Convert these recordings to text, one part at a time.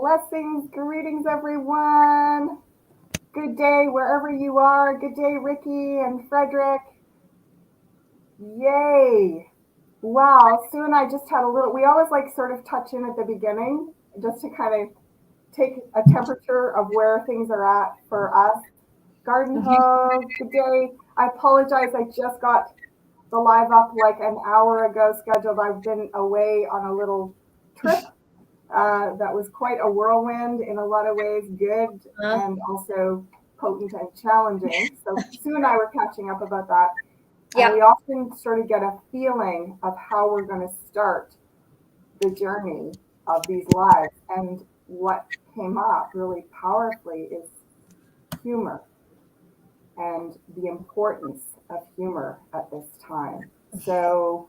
Blessings, greetings, everyone. Good day wherever you are. Good day, Ricky and Frederick. Yay. Wow, Sue and I just had a little, we always like sort of touch in at the beginning just to kind of take a temperature of where things are at for us. Garden Hose, good day. I apologize, I just got the live up like an hour ago scheduled. I've been away on a little trip that was quite a whirlwind in a lot of ways, good and also potent and challenging. So Sue and I were catching up about that. And we often sort of get a feeling of how we're going to start the journey of these lives. And what came up really powerfully is humor and the importance of humor at this time. So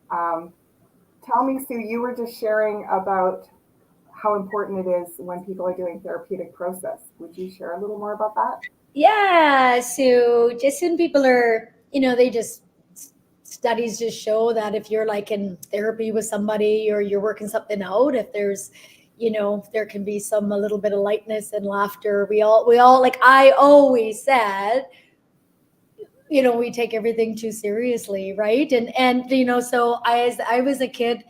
tell me, Sue, you were just sharing about how important it is when people are doing therapeutic process. Would you share a little more about that? Yeah. So just when people are, they just studies just show that if you're like in therapy with somebody or you're working something out, if there's, there can be some a little bit of lightness and laughter. We all like I always said, we take everything too seriously, right? And so as I was a kid,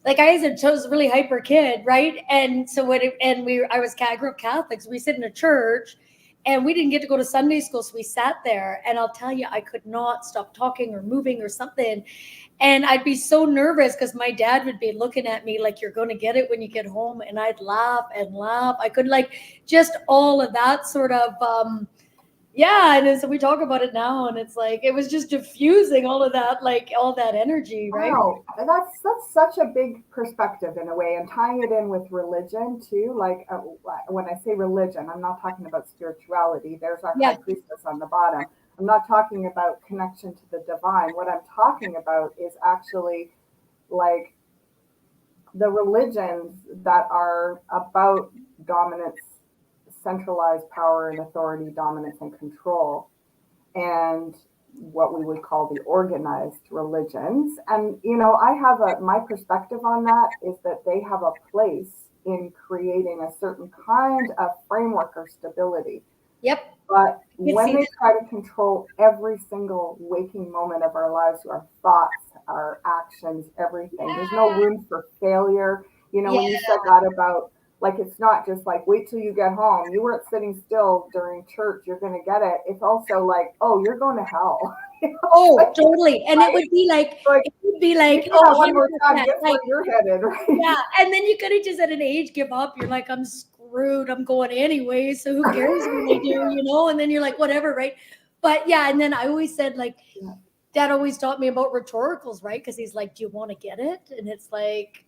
like I was a really hyper kid, right? And so I grew up Catholics. We sit in a church, and we didn't get to go to Sunday school, so we sat there. And I'll tell you, I could not stop talking or moving or something, and I'd be so nervous because my dad would be looking at me like, "You're going to get it when you get home," and I'd laugh and laugh. I could just all of that sort of. Yeah, and then, so we talk about it now, and it's like it was just diffusing all of that, like all that energy, right? Wow, that's such a big perspective in a way, and tying it in with religion too. Like when I say religion, I'm not talking about spirituality. There's our high priestess on the bottom. I'm not talking about connection to the divine. What I'm talking about is actually like the religions that are about dominance, centralized power and authority, dominance and control, and what we would call the organized religions. And, I have my perspective on that is that they have a place in creating a certain kind of framework or stability. Yep. But when they try to control every single waking moment of our lives, our thoughts, our actions, everything, there's no room for failure. When you said that about, like, it's not just like, wait till you get home. You weren't sitting still during church. You're going to get it. It's also like, oh, you're going to hell. Oh, like, totally. And right? It would be like, oh, one more time, guess where you're headed, right? Yeah. And then you could have just at an age give up. You're like, I'm screwed. I'm going anyway. So who cares what they do, And then you're like, whatever, right? But yeah. And then I always said, like, Dad always taught me about rhetoricals, right? Because he's like, do you want to get it? And it's like,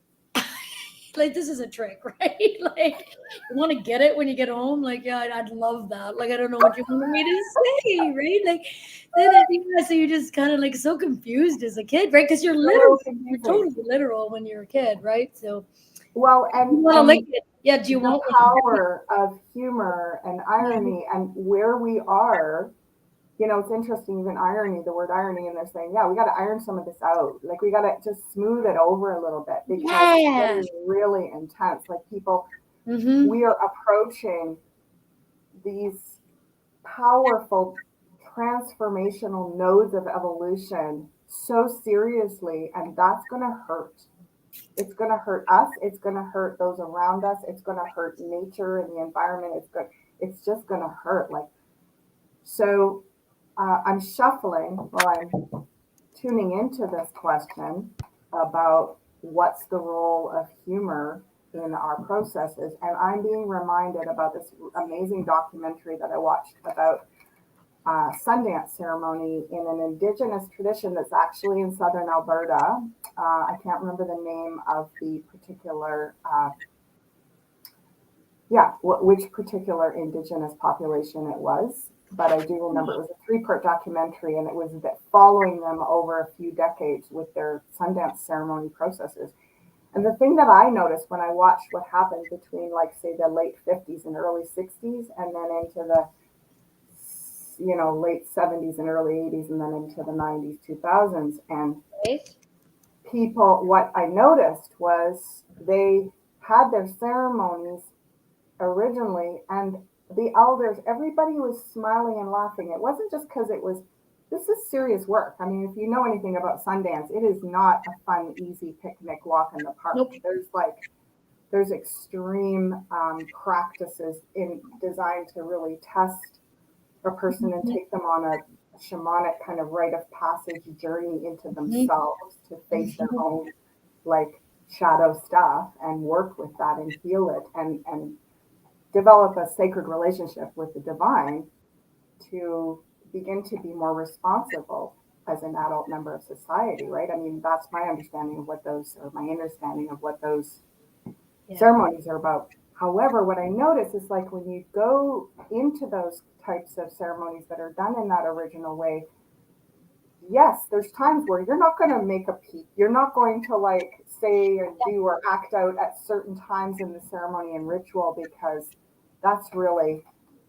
this is a trick, right? Like, you want to get it when you get home? Like, yeah, I'd love that. Like, I don't know what you want me to say, right? Like, then so you're just kind of like so confused as a kid, right? Because you're totally literal when you're a kid, right? So, well, and you want to lick it. Yeah, do you want the power of humor and irony and where we are? It's interesting, even irony, the word irony, and they're saying, yeah, we got to iron some of this out. Like, we got to just smooth it over a little bit because it's getting really intense. Like, people, we are approaching these powerful transformational nodes of evolution so seriously, and that's going to hurt. It's going to hurt us. It's going to hurt those around us. It's going to hurt nature and the environment. It's just going to hurt. Like, so I'm shuffling while I'm tuning into this question about what's the role of humor in our processes. And I'm being reminded about this amazing documentary that I watched about Sundance ceremony in an Indigenous tradition that's actually in southern Alberta. I can't remember the name of the particular which particular Indigenous population it was, but I do remember it was a 3-part documentary, and it was following them over a few decades with their Sundance ceremony processes. And the thing that I noticed when I watched what happened between, like, say, the late 50s and early 60s, and then into the, late 70s and early 80s, and then into the 90s, 2000s, and people, what I noticed was they had their ceremonies originally, and the elders, everybody was smiling and laughing. It wasn't just because this is serious work. I mean, if you know anything about Sundance, it is not a fun, easy picnic walk in the park. Nope. There's extreme practices designed to really test a person and take them on a shamanic kind of rite of passage journey into themselves to face their own like shadow stuff and work with that and heal it and develop a sacred relationship with the divine to begin to be more responsible as an adult member of society, right? I mean, that's my understanding of what those, or my understanding of what those ceremonies are about. However, what I notice is like when you go into those types of ceremonies that are done in that original way, yes, there's times where you're not going to make a peep. You're not going to like say and do or act out at certain times in the ceremony and ritual because that's really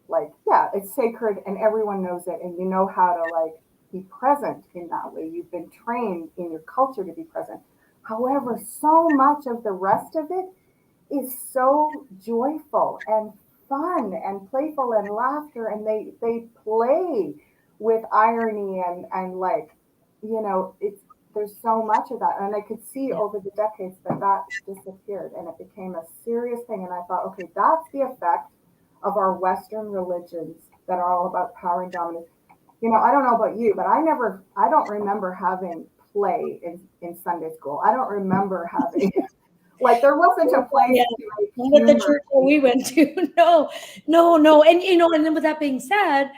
like, yeah, it's sacred and everyone knows it and you know how to like be present in that way. You've been trained in your culture to be present. However, so much of the rest of it is so joyful and fun and playful and laughter and they play with irony and like, you know, it's there's so much of that. And I could see over the decades that disappeared and it became a serious thing. And I thought, okay, that's the effect of our Western religions that are all about power and dominance. You know, I don't know about you, but I don't remember having play in Sunday school. I don't remember having like there wasn't a place to like Not at the church that we went to. No. And and then with that being said,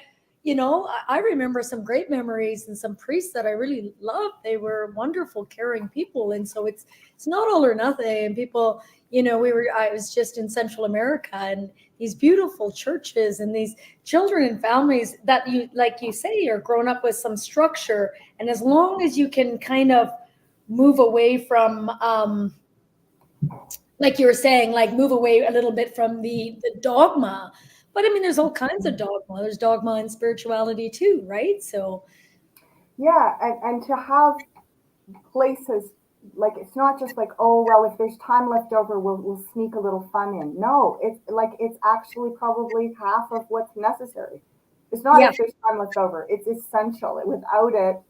I remember some great memories and some priests that I really loved. They were wonderful, caring people. And so it's not all or nothing. And people, I was just in Central America and these beautiful churches and these children and families that like you say, are grown up with some structure. And as long as you can kind of move away from, like you were saying, like move away a little bit from the dogma. But I mean, there's all kinds of dogma. There's dogma in spirituality too, right? So yeah, and to have places like it's not just like, oh well, if there's time left over, we'll sneak a little fun in. No, it's like it's actually probably half of what's necessary. It's not if there's time left over, it's essential. Without it,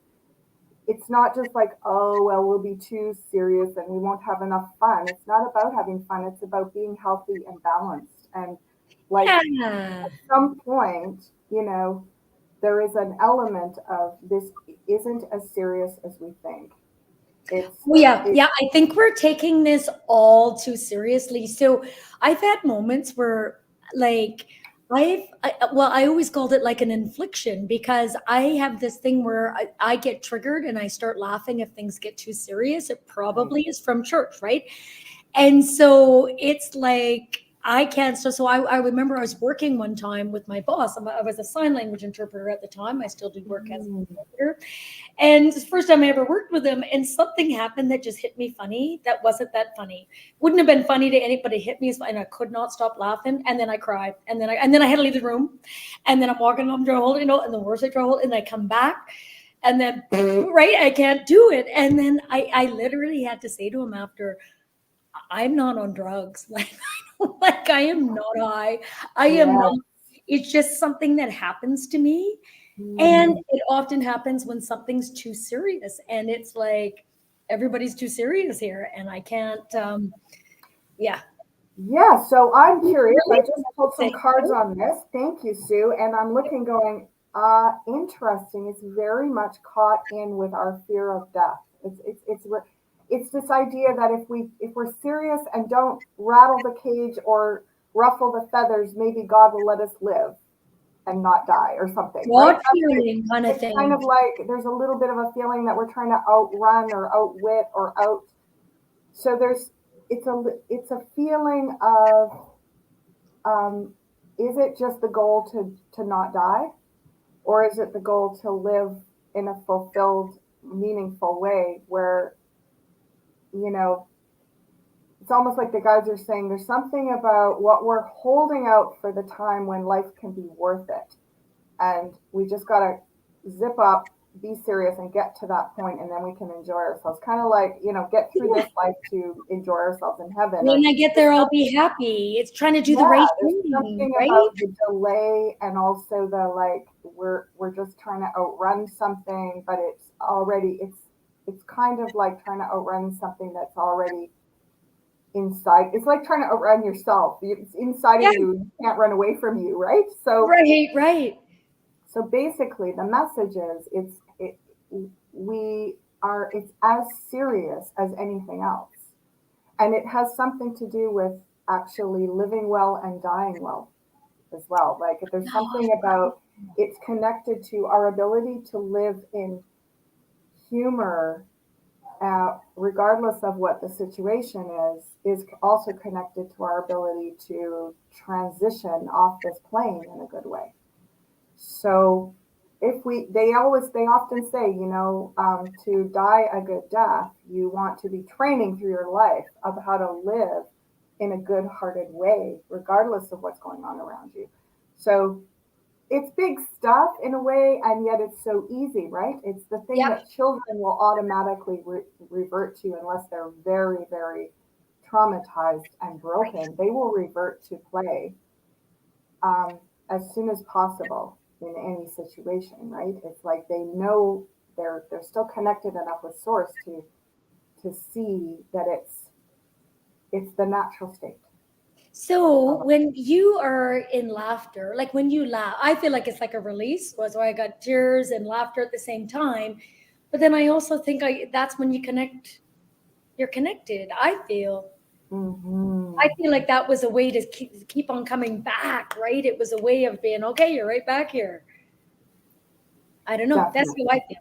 it's not just like, oh well, we'll be too serious and we won't have enough fun. It's not about having fun, it's about being healthy and balanced. And like at some point, there is an element of this isn't as serious as we think. I think we're taking this all too seriously. So I've had moments where like I always called it like an infliction because I have this thing where I get triggered and I start laughing if things get too serious. It probably is from church, right? And so it's like I can't. So I remember I was working one time with my boss. I was a sign language interpreter at the time. I still do work as an interpreter. And it's the first time I ever worked with him. And something happened that just hit me funny. That wasn't that funny. Wouldn't have been funny to anybody. Hit me, and I could not stop laughing. And then I cried. And then I had to leave the room. And then I'm walking home, trying to hold it, and the worse I try to hold it, and I come back. And then, right, I can't do it. And then I literally had to say to him after, I'm not on drugs. Like I am not high. I am not. It's just something that happens to me. And it often happens when something's too serious. And it's like, everybody's too serious here. And I can't, Yeah, so I'm curious. I just pulled some cards on this. Thank you, Sue. And I'm looking going, interesting. It's very much caught in with our fear of death. It's this idea that if we're serious and don't rattle the cage or ruffle the feathers, maybe God will let us live and not die or something. Right? Feeling kind of thing. Kind of like there's a little bit of a feeling that we're trying to outrun or outwit or out. So it's a feeling of is it just the goal to not die, or is it the goal to live in a fulfilled, meaningful way where it's almost like the guides are saying there's something about what we're holding out for the time when life can be worth it. And we just got to zip up, be serious and get to that point, and then we can enjoy ourselves. Kind of like, get through Yeah. this life to enjoy ourselves in heaven. When Or I get there's there, I'll be happy. It's trying to do the yeah, right there's thing, something right? about the delay, and also the like we're just trying to outrun something, but it's kind of like trying to outrun something that's already inside. It's like trying to outrun yourself. It's inside of Yeah, you. You can't run away from you, right? right, right. So basically, the message is we are it's as serious as anything else, and it has something to do with actually living well and dying well as well. Like there's something about it's connected to our ability to live in humor, regardless of what the situation is also connected to our ability to transition off this plane in a good way. So if they often say, to die a good death, you want to be training through your life of how to live in a good hearted way, regardless of what's going on around you. So it's big stuff in a way, and yet it's so easy, right? It's the thing Yep. that children will automatically revert to unless they're very, very traumatized and broken. They will revert to play as soon as possible in any situation, right? It's like they know they're still connected enough with source to see that it's the natural state So of when you are in laughter, like when you laugh, I feel like it's like a release. So I got tears and laughter at the same time. But then I also think that's when you connect. You're connected. I mm-hmm. feel like that was a way to keep on coming back, right? It was a way of being okay. You're right back here. I don't know. That's how Definitely. I feel.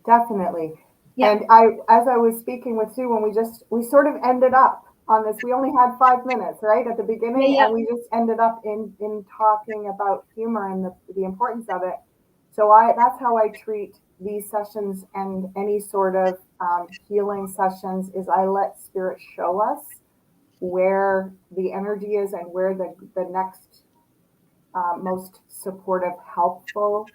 Definitely. Yeah. And as I was speaking with Sue, when we sort of ended up on this, we only had 5 minutes, right, at the Yeah. beginning, Yeah. and we just ended up in talking about humor and the importance of it. So that's how I treat these sessions and any sort of healing sessions is I let spirit show us where the energy is and where the next most supportive, helpful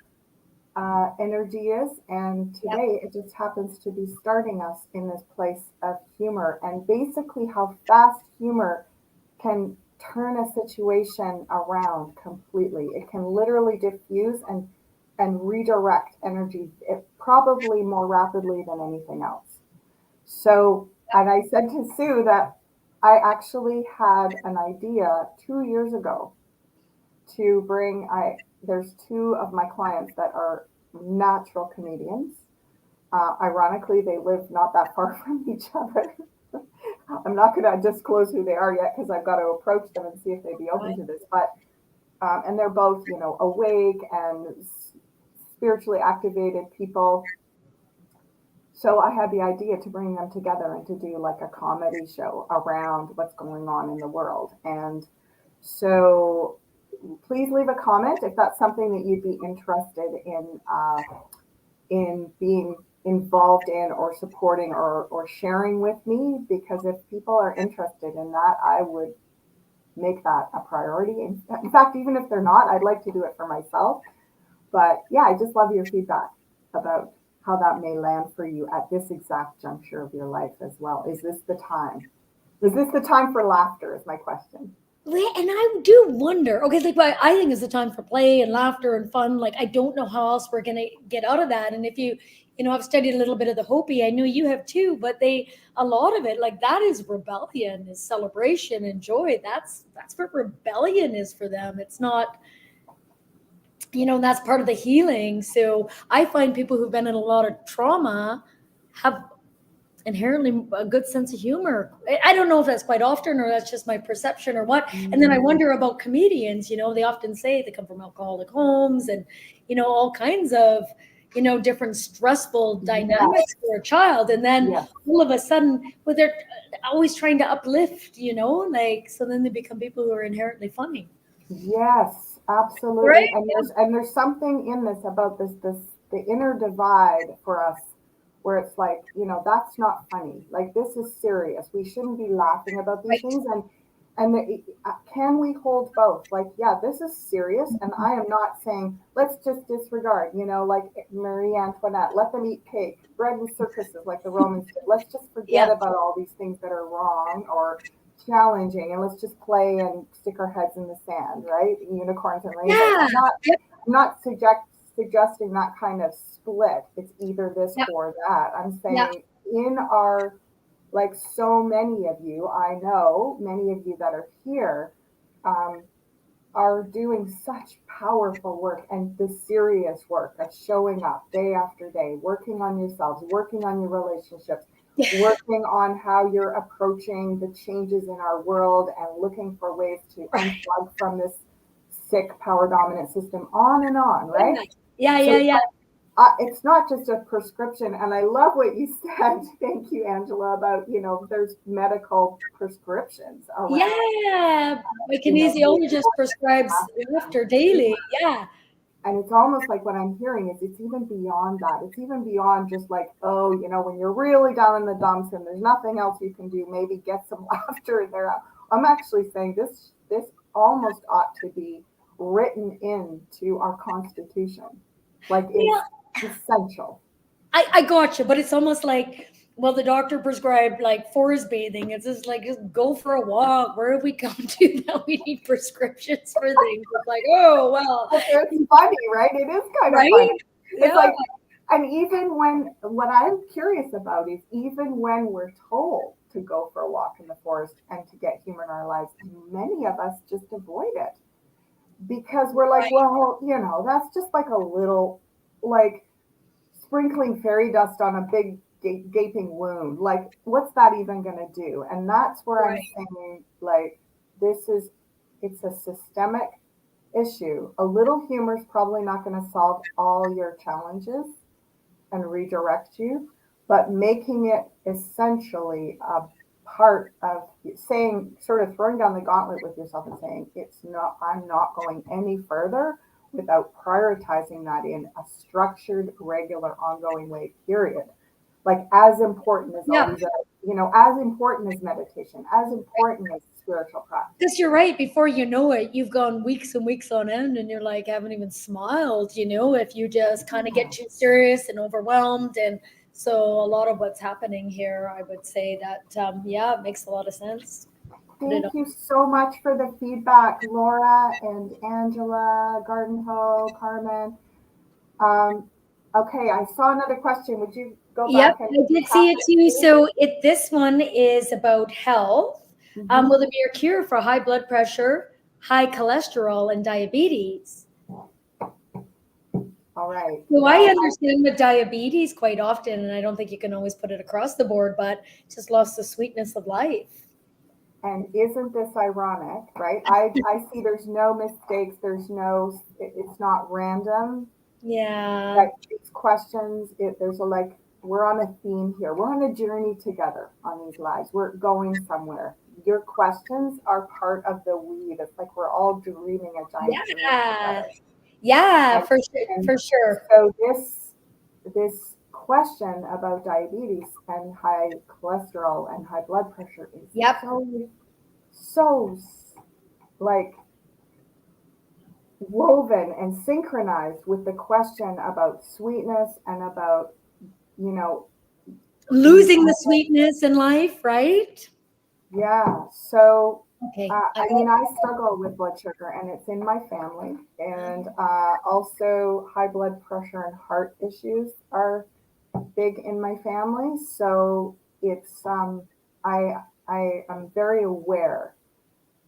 energy is. And Yeah. today it just happens to be starting us in this place of humor and basically how fast humor can turn a situation around completely. It can literally diffuse and redirect energy probably more rapidly than anything else. So, and I said to Sue that I actually had an idea 2 years ago to bring I there's two of my clients that are natural comedians. Ironically, they live not that far from each other. I'm not going to disclose who they are yet because I've got to approach them and see if they'd be open Right. to this. But and they're both, awake and spiritually activated people. So I had the idea to bring them together and to do like a comedy show around what's going on in the world. And so please leave a comment if that's something that you'd be interested in being involved in or supporting or sharing with me. Because if people are interested in that, I would make that a priority. In fact, even if they're not, I'd like to do it for myself. But yeah, I just love your feedback about how that may land for you at this exact juncture of your life as well. Is this the time? Is this the time for laughter? Is my question. And I do wonder, okay, like I think it's a time for play and laughter and fun. Like I don't know how else we're gonna get out of that. And if I've studied a little bit of the Hopi, I know you have too, but a lot of it, like that is rebellion, is celebration and joy. That's what rebellion is for them. It's not, that's part of the healing. So I find people who've been in a lot of trauma have inherently a good sense of humor. I don't know if that's quite often or that's just my perception or what. And then I Mm, wonder about comedians, they often say they come from alcoholic homes and, all kinds of, different stressful yes, dynamics for a child. And then yes, all of a sudden, well, they're always trying to uplift, like, so then they become people who are inherently funny. yes, absolutely. Right? And there's something in this about this the inner divide for us where it's like, that's not funny. Like this is serious. We shouldn't be laughing about these Right. things. And can we hold both? Like, yeah, this is serious, and I am not saying let's just disregard, like Marie Antoinette, let them eat cake, bread and circuses like the Romans did. Let's just forget Yeah. about all these things that are wrong or challenging, and let's just play and stick our heads in the sand, right? Unicorns and rainbows. Yeah. Yep. I'm not suggesting that kind of split. It's either this Yep. or that. I'm Yep. saying in our, like so many of you, I know many of you that are here um, are doing such powerful work and the serious work of showing up day after day, working on yourselves, working on your relationships, working on how you're approaching the changes in our world and looking for ways to Right. unplug from this sick power dominant system, on, right? Yeah. So Yeah. Yeah. it's not just a prescription. And I love what you said. Thank you, Angela, about, there's medical prescriptions around, Yeah. My you know, kinesiologist prescribes laughter daily. Yeah. and it's almost like what I'm hearing is it's even beyond that. It's even beyond just like, oh, when you're really down in the dumps and there's nothing else you can do, maybe get some laughter in there. I'm actually saying this almost ought to be written into our constitution. Like Yeah. it's essential. I got you, but it's almost like, well, the doctor prescribed like forest bathing. It's just like, just go for a walk. Where have we come to now? We need prescriptions for things. It's like, oh, well, It's funny, right? It is kind of right? funny. It's Yeah. like, and even when, what I'm curious about is even when we're told to go for a walk in the forest and to get humor in our lives, many of us just avoid it because we're like, Right. well, that's just like a little, like sprinkling fairy dust on a big gaping wound. Like, what's that even going to do? And that's where I'm Right. saying, like, it's a systemic issue. A little humor is probably not going to solve all your challenges and redirect you, but making it essentially a part of saying, sort of throwing down the gauntlet with yourself and saying, I'm not going any further without prioritizing that in a structured, regular, ongoing way, period. Like, as important as all Yeah. these other, as important as meditation, as important as spiritual practice. Because you're right. Before you know it, you've gone weeks and weeks on end, and you're like, haven't even smiled, if you just kind of get too serious and overwhelmed. And so, a lot of what's happening here, I would say that, yeah, it makes a lot of sense. Put it on. Thank you so much for the feedback, Laura and Angela, Garden Hoe, Carmen. Um, okay, I saw another question. Would you go Yep, back and I did pass see it it too. to So this one is about health. me? Will there be a cure for high blood pressure, high cholesterol, and diabetes? All right. So I Well, understand with diabetes quite often, and I don't think you can always put it across the board, but just lost the sweetness of life. and isn't this ironic, right? I see there's no mistakes. It's not random. Yeah. Like these questions, there's we're on a theme here. We're on a journey together on these lives. We're going somewhere. Your questions are part of the weed. It's like we're all dreaming a giant dream Yeah. together. Yeah, And, for sure. and For sure. so this question about diabetes and high cholesterol and high blood pressure is Yep. so like woven and synchronized with the question about sweetness and about, you know, Losing the sweetness in life, right? yeah. So, Okay. I mean, I struggle with blood sugar and it's in my family. And also, high blood pressure and heart issues are big in my family. So, I, I am very aware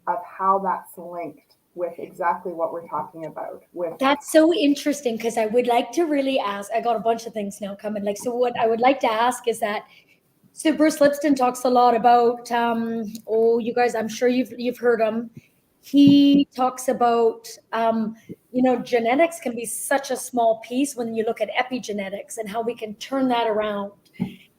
of how that's linked with exactly what we're talking about. With That's so interesting because I would like to really ask. I got a bunch of things now coming. Like, so what I would like to ask is that, so Bruce Lipton talks a lot about, oh, you guys, I'm sure you've heard him. He talks about, genetics can be such a small piece when you look at epigenetics and how we can turn that around.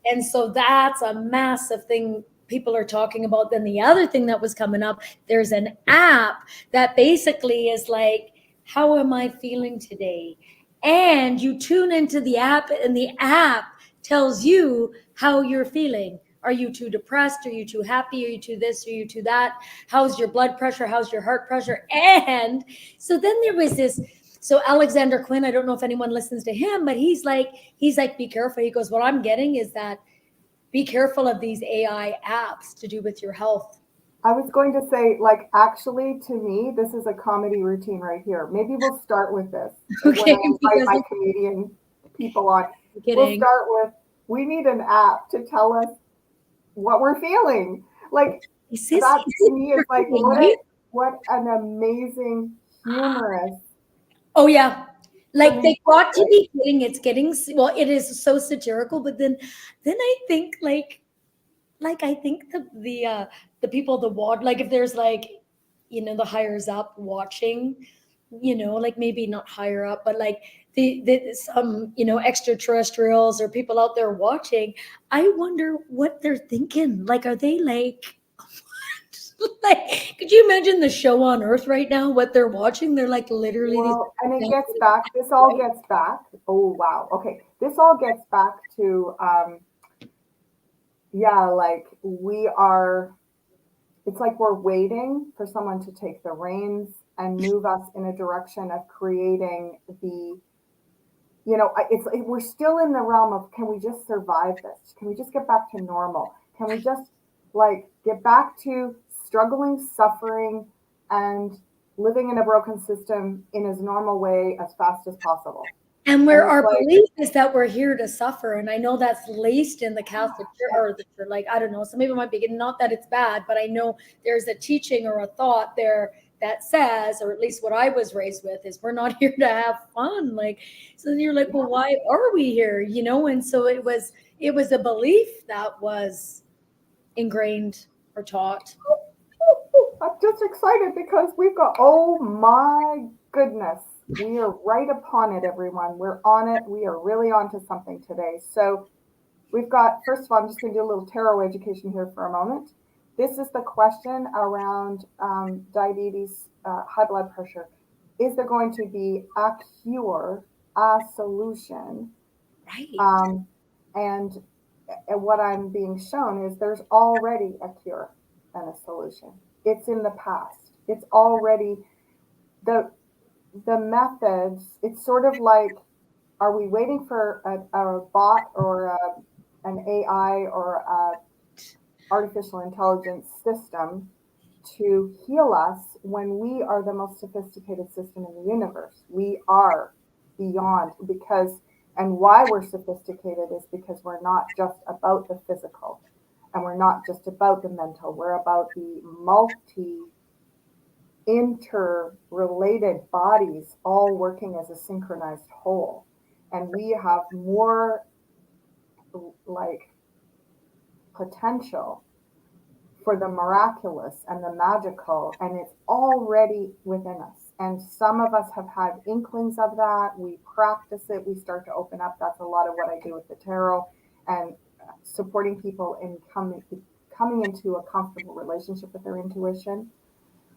And so that's a massive thing people are talking about. Then the other thing that was coming up, there's an app that basically is like, how am I feeling today? And you tune into the app, and the app tells you how you're feeling. Are you too depressed? Are you too happy? Are you too this? Are you too that? How's your blood pressure? How's your heart pressure? And so then there was this. So Alexander Quinn, I don't know if anyone listens to him, but he's like, be careful. He goes, what I'm getting is that be careful of these AI apps to do with your health. I was going to say, like, actually, to me, this is a comedy routine right here. Maybe we'll start with this when Okay, I invite my comedian people on. We'll kidding. start with, we need an app to tell us what we're feeling. Like, that to me is like, what an amazing humorous. Oh yeah, like they got to Right? be kidding. It's getting well. It is so satirical, but then I think like I think the people the watch like if there's like the hires up watching, like maybe not higher up, but like the some extraterrestrials or people out there watching. I wonder what they're thinking. Like, are they like? Like, could you imagine the show on Earth right now? What they're watching? They're like literally these. Well, and it gets back, this all gets back. Oh, wow. Okay. This all gets back to, yeah, like we are, it's like we're waiting for someone to take the reins and move us in a direction of creating the, we're still in the realm of, can we just survive this? Can we just get back to normal? Can we just like get back to struggling, suffering, and living in a broken system in as normal way as fast as possible? And And where it's our like, belief is that we're here to suffer. And I know that's laced in the Catholic Church, or like, I don't know, some people might be, not that it's bad, but I know there's a teaching or a thought there that says, or at least what I was raised with, is we're not here to have fun. Like, so then you're like, well, why are we here? And so it was a belief that was ingrained or taught. I'm just excited because we've got, oh my goodness, we are right upon it, everyone. We're on it. We are really onto something today. So we've got, first of all, I'm just going to do a little tarot education here for a moment. This is the question around diabetes, high blood pressure. Is there going to be a cure, a solution? Right. And what I'm being shown is there's already a cure and a solution. It's in the past. It's already the methods. It's sort of like, are we waiting for a bot or an AI or a artificial intelligence system to heal us when we are the most sophisticated system in the universe? We are beyond, because, and why we're sophisticated is because we're not just about the physical and we're not just about the mental. We're about the multi interrelated bodies all working as a synchronized whole. And we have more like potential for the miraculous and the magical, and it's already within us. And some of us have had inklings of that. We practice it, we start to open up. That's a lot of what I do with the tarot and supporting people in coming into a comfortable relationship with their intuition,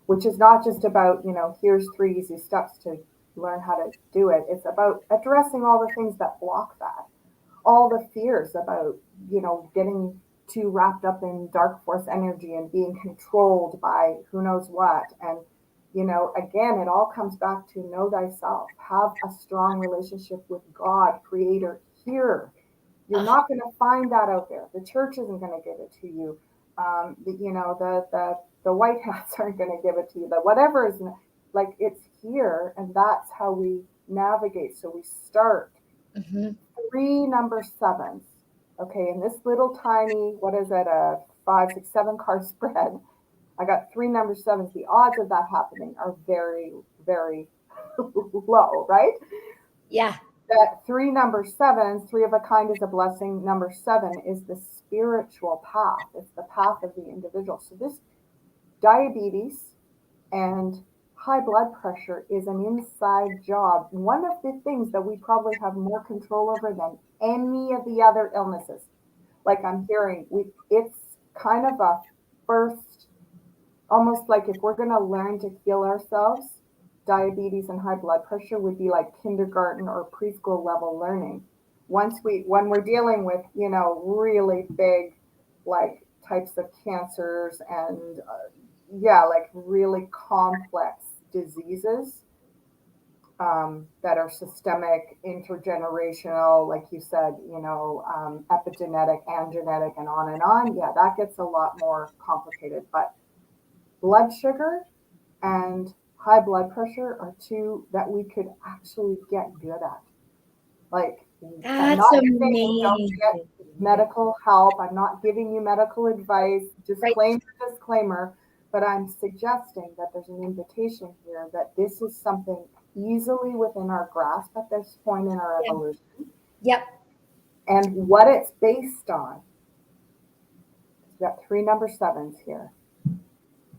which is not just about, here's 3 easy steps to learn how to do it. It's about addressing all the things that block that, all the fears about, getting too wrapped up in dark force energy and being controlled by who knows what. And, again, it all comes back to know thyself, have a strong relationship with God, creator here. You're not going to find that out there. The church isn't going to give it to you. The White Hats aren't going to give it to you. The whatever is like, it's here, and that's how we navigate. So we start 3 number 7s. Okay, in this little tiny, what is it, a 5, 6, 7 card spread? I got 3 number 7s. The odds of that happening are very, very low, right? Yeah. That 3 number 7s, 3 of a kind is a blessing. Number 7 is the spiritual path. It's the path of the individual. So this diabetes and high blood pressure is an inside job. One of the things that we probably have more control over than any of the other illnesses. Like I'm hearing, it's kind of a first, almost like if we're going to learn to heal ourselves, diabetes and high blood pressure would be like kindergarten or preschool level learning. When we're dealing with, really big like types of cancers and yeah, like really complex diseases that are systemic, intergenerational, like you said, epigenetic and genetic and on and on. Yeah, that gets a lot more complicated. But blood sugar and high blood pressure are two that we could actually get good at. Like, I'm That's not saying don't get amazing. medical help. I'm not giving you medical advice. Right. Disclaimer, disclaimer. But I'm suggesting that there's an invitation here that this is something easily within our grasp at this point in our Yeah. evolution. Yep. And what it's based on. We've got three number sevens here.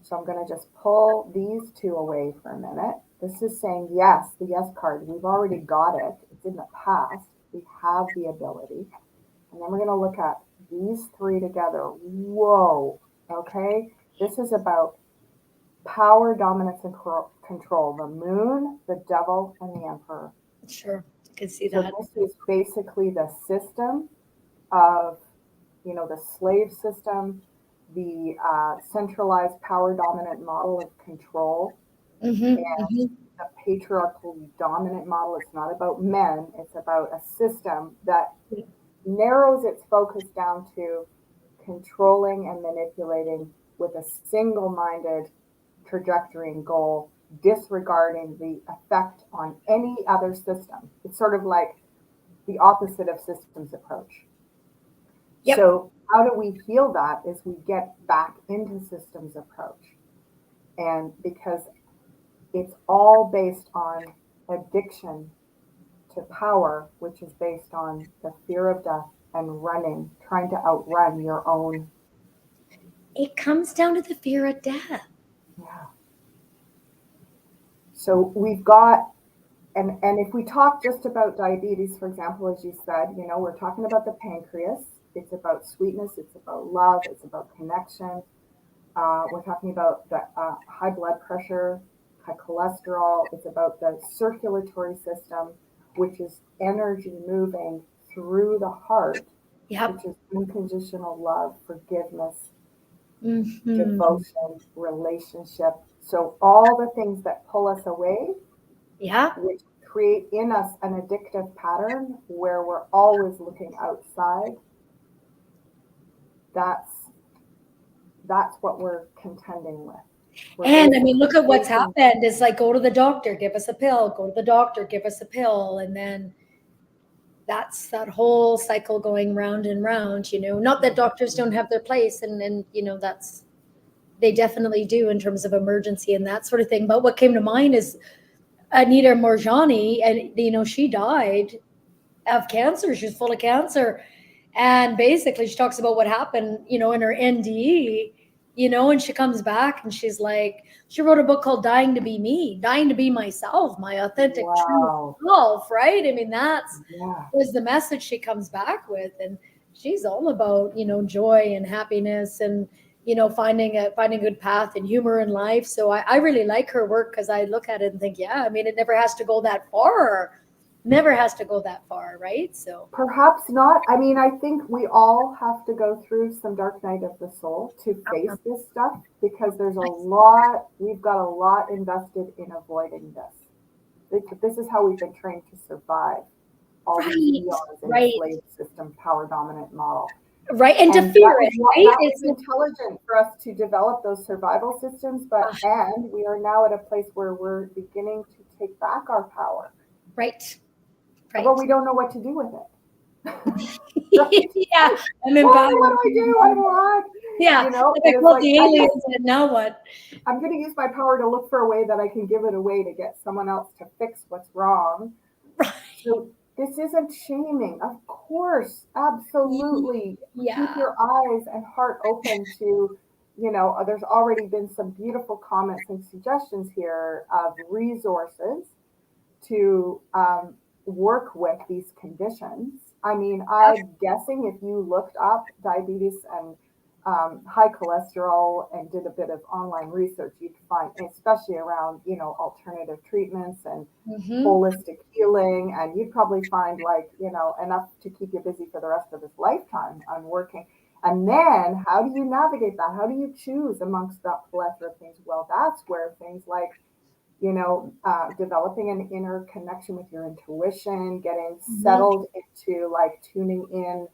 So I'm going to just pull these two away for a minute. This is saying yes, the yes card. We've already got it. It's in the past. We have the ability. And then we're going to look at these three together. Whoa. Okay. This is about power, dominance, and control. The moon, the devil, and the emperor. Sure. I can see So that. this is basically the system of, the slave system, the centralized power dominant model of control, Mm-hmm. and Mm-hmm. the patriarchal dominant model. It's not about men, it's about a system that narrows its focus down to controlling and manipulating with a single minded trajectory and goal, disregarding the effect on any other system. It's sort of like the opposite of systems approach. Yep. So, how do we heal that is we get back into systems approach. And because it's all based on addiction to power, which is based on the fear of death and running, trying to outrun your own. It comes down to the fear of death. Yeah. So we've got, and if we talk just about diabetes, for example, as you said, we're talking about the pancreas. It's about sweetness. It's about love. It's about connection. We're talking about the high blood pressure, high cholesterol. It's about the circulatory system, which is energy moving through the heart, Yep. which is unconditional love, forgiveness, Mm-hmm. devotion, relationship. So all the things that pull us away, Yeah. which create in us an addictive pattern where we're always looking outside, that's that's what we're contending with. We're And I mean, basically look at what's facing. happened. It's like, go to the doctor, give us a pill, go to the doctor, give us a pill. And then that's that whole cycle going round and round, not that doctors don't have their place. And they definitely do in terms of emergency and that sort of thing. But what came to mind is Anita Morjani, and, she died of cancer. She was full of cancer. And basically she talks about what happened, in her NDE, and she comes back and she's like, she wrote a book called Dying to Be Me, dying to be myself, my authentic true Wow. self, right? I mean, that's Yeah. was the message she comes back with. And she's all about, joy and happiness and, finding a good path and humor in life. So I really like her work because I look at it and think, yeah, I mean, it never has to go that far. Never has to go that far, right? So Perhaps not. I mean, I think we all have to go through some dark night of the soul to face this stuff because we've got a lot invested in avoiding this. This is how we've been trained to survive all these right, eons in the right, slave system power dominant model. right, and to And fear it, right? that was It's intelligent for us to develop those survival systems, and we are now at a place where we're beginning to take back our power. right, right. But we don't know what to do with it. Right? Yeah, I'm What empowered. do I do? What do I? Yeah, like I And it's called like the aliens, and now what? I'm going to use my power to look for a way that I can give it away to get someone else to fix what's wrong. Right. So this isn't shaming, of course, absolutely. Keep Yeah. your eyes and heart open to, there's already been some beautiful comments and suggestions here of resources to work with these conditions. I mean, I'm guessing if you looked up diabetes and high cholesterol and did a bit of online research, you'd find, especially around, alternative treatments and Mm-hmm. holistic healing, and you'd probably find enough to keep you busy for the rest of this lifetime on working. And then how do you navigate that? How do you choose amongst that plethora of things? Well, that's where things like, developing an inner connection with your intuition, getting Mhm. settled into like tuning in,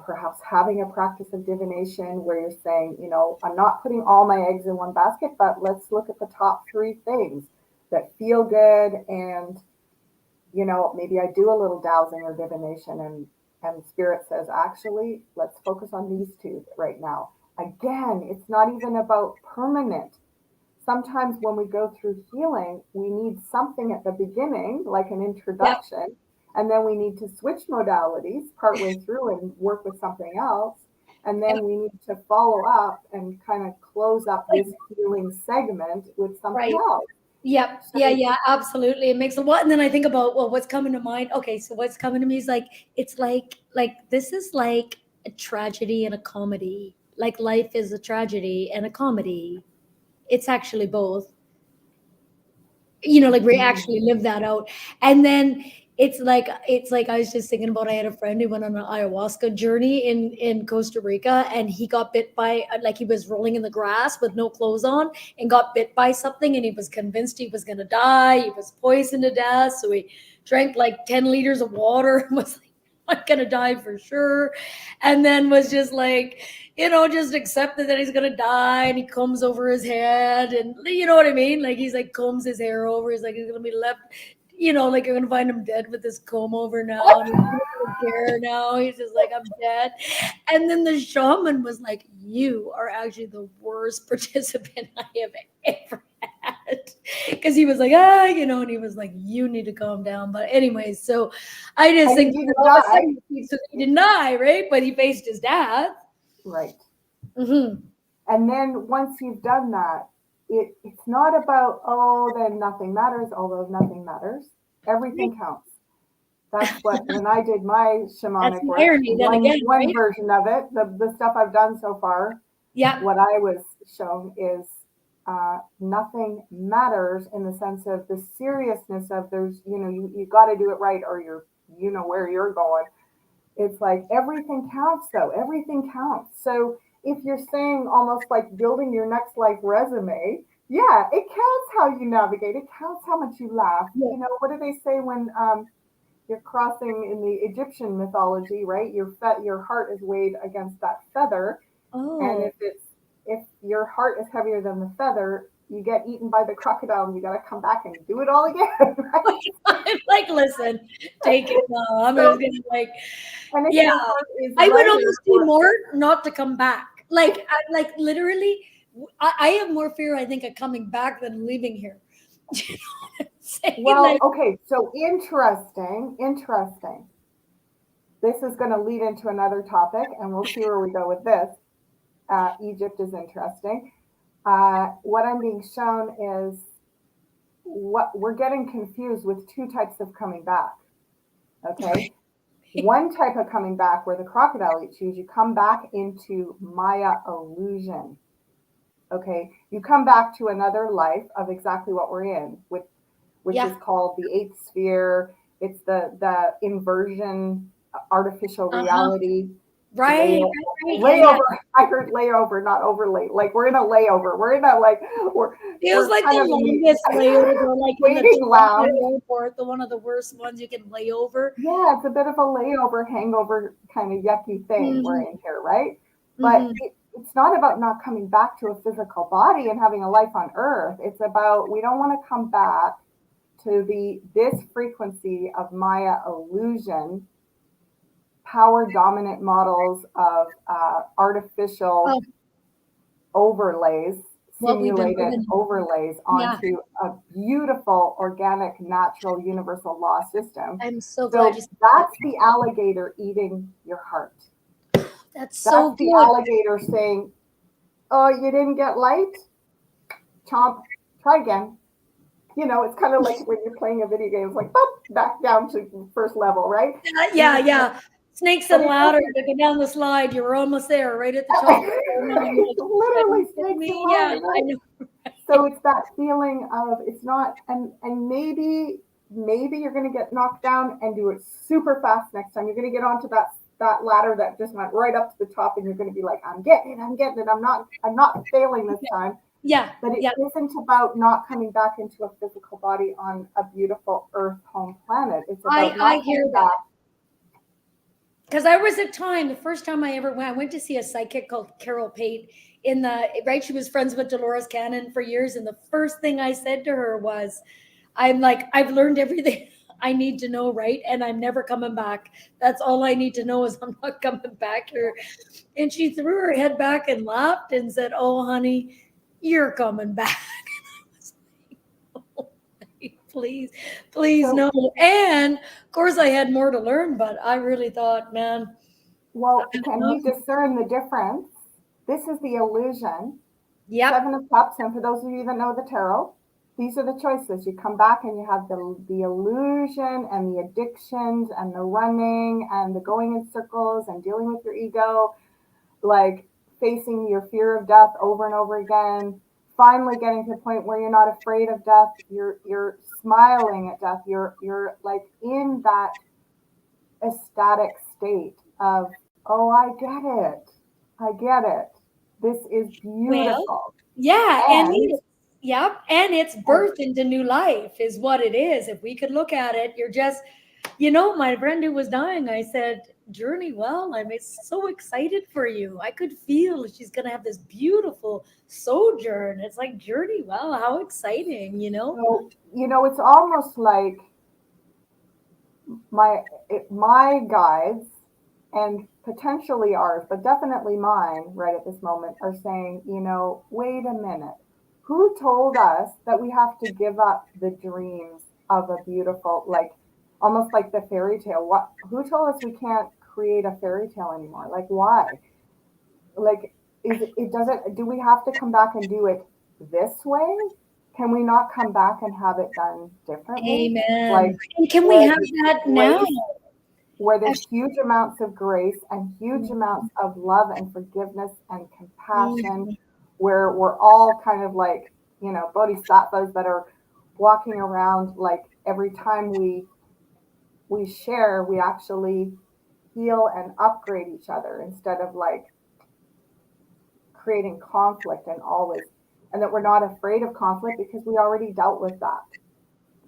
perhaps having a practice of divination where you're saying, I'm not putting all my eggs in one basket, but let's look at the top three things that feel good. And, maybe I do a little dowsing or divination, and spirit says, actually, let's focus on these two right now. Again, it's not even about permanent. Sometimes when we go through healing, we need something at the beginning, like an Yep. introduction, and then we need to switch modalities partway through and work with something else. And Yep. then we need to follow up and kind of close up Like, this healing segment with something right. else. Yep. Yeah, So, yeah, absolutely. It makes a lot. And then I think about, well, what's coming to mind? Okay, so what's coming to me is like, it's like this is like a tragedy and a comedy. Like life is a tragedy and a comedy. It's actually both. Like we actually live that out. And then it's like I was just thinking about, I had a friend who went on an ayahuasca journey in Costa Rica, and he got bit by, like, he was rolling in the grass with no clothes on and got bit by something, and he was convinced he was going to die. He was poisoned to death, so he drank like 10 liters of water and was like, I'm gonna die for sure. And then was just like, just accepted that he's gonna die, and he combs over his head, and you know what I mean? Like he's like combs his hair over. He's like, he's gonna be left, like you're gonna find him dead with his comb over now, and he's gonna care now. He's just like, I'm dead. And then the shaman was like, you are actually the worst participant I have ever had. Because he was like, and he was like, you need to calm down. But anyways, so I just and think he that didn't all of a die. sudden he didn't die, right? But he faced his death. Right. Mm-hmm. And then once you've done that, it's not about, oh, then nothing matters, although nothing matters. Everything counts. That's what, when I did my That's shamanic the work, irony then one again, one right? version of it, the stuff I've done so far, Yeah. what I was shown is, nothing matters in the sense of the seriousness of, there's, you got to do it right, or where you're going. It's like everything counts, though. Everything counts. So if you're saying almost like building your next life resume, yeah, it counts how you navigate. It counts how much you laugh. Yeah. What do they say when, you're crossing in the Egyptian mythology, right? Your heart is weighed against that feather, and Oh. if your heart is heavier than the feather, you get eaten by the crocodile, and you got to come back and do it all again, I'm like, listen, take it now. I'm just So, gonna like, and if yeah. your heart is I would lighter, almost do more not to come back. Like literally, I have more fear, I think, of coming back than leaving here. You know what I'm saying? well, Like, okay, so interesting. This is going to lead into another topic, and we'll see where we go with this. Egypt is interesting. What I'm being shown is what we're getting confused with two types of coming back. Okay. One type of coming back where the crocodile eats you come back into Maya illusion. Okay. You come back to another life of exactly what we're in, which is yeah. called the eighth sphere. It's the inversion, artificial Uh-huh. reality, Right, layover. right, right. Yeah, yeah. Layover. I heard layover, not overlay. Like we're in a layover. We're in a like Feels we're like kind the of in longest layover, like the in the waiting Toronto lounge. airport, the one of the worst ones you can lay over. Yeah, it's a bit of a layover, hangover kind of yucky thing we're Mm-hmm. in here, right? But Mm-hmm. it's not about not coming back to a physical body and having a life on earth. It's about, we don't want to come back to this frequency of Maya illusion, power dominant models of, artificial Oh, overlays, what we've been simulated living in. overlays Yeah. onto a beautiful, organic, natural, universal law system. I'm so glad So you said that. that's the alligator eating your heart. That's That's so the good. alligator saying, oh, you didn't get light? Chomp, try again. It's kind of like when you're playing a video game, it's like, boop, back down to first level, right? Yeah, yeah. Snakes But and it ladder doesn't, to go down the slide. You were almost there, right at the top. And then you're like, are literally you kidding snakes and me? Yeah, ladder, I right? know. So it's that feeling of, it's not, and maybe you're going to get knocked down and do it super fast next time. You're going to get onto that ladder that just went right up to the top, and you're going to be like, I'm getting it, I'm not failing this time. Yeah. But it Yeah. isn't about not coming back into a physical body on a beautiful earth home planet. It's about I not hear coming that. back. Because I was at time, the first time I went to see a psychic called Carol Pate right? She was friends with Dolores Cannon for years. And the first thing I said to her was, I'm like, I've learned everything I need to know, right? And I'm never coming back. That's all I need to know is I'm not coming back here. And she threw her head back and laughed and said, oh, honey, you're coming back. Please, please, So, no. And of course, I had more to learn, but I really thought, man, well, can you discern the difference? This is the illusion. yep. Seven of Cups, and for those of you that know the tarot, these are the choices. You come back and you have the illusion and the addictions and the running and the going in circles and dealing with your ego, like facing your fear of death over and over again, finally getting to the point where you're not afraid of death, you're smiling at death, you're like in that ecstatic state of, oh, I get it, this is Well, beautiful. yeah, And and it's birth into new life is what it is. If we could look at it, you're just, my friend who was dying, I said, Journey well. I'm so excited for you. I could feel she's gonna have this beautiful sojourn. It's like, Journey well, how exciting, so, it's almost like my guides, and potentially ours, but definitely mine right at this moment, are saying, wait a minute. Who told us that we have to give up the dreams of a beautiful, like almost like the fairy tale? Who told us we can't create a fairy tale anymore? Like, why? Like, do we have to come back and do it this way? Can we not come back and have it done differently? Like, Amen. And can we where have there's that now? grace, where there's huge amounts of grace and huge amounts of love and forgiveness and compassion, Mhm. where we're all kind of like, bodhisattvas that are walking around, like every time we share, we actually heal and upgrade each other instead of like creating conflict and that we're not afraid of conflict because we already dealt with that.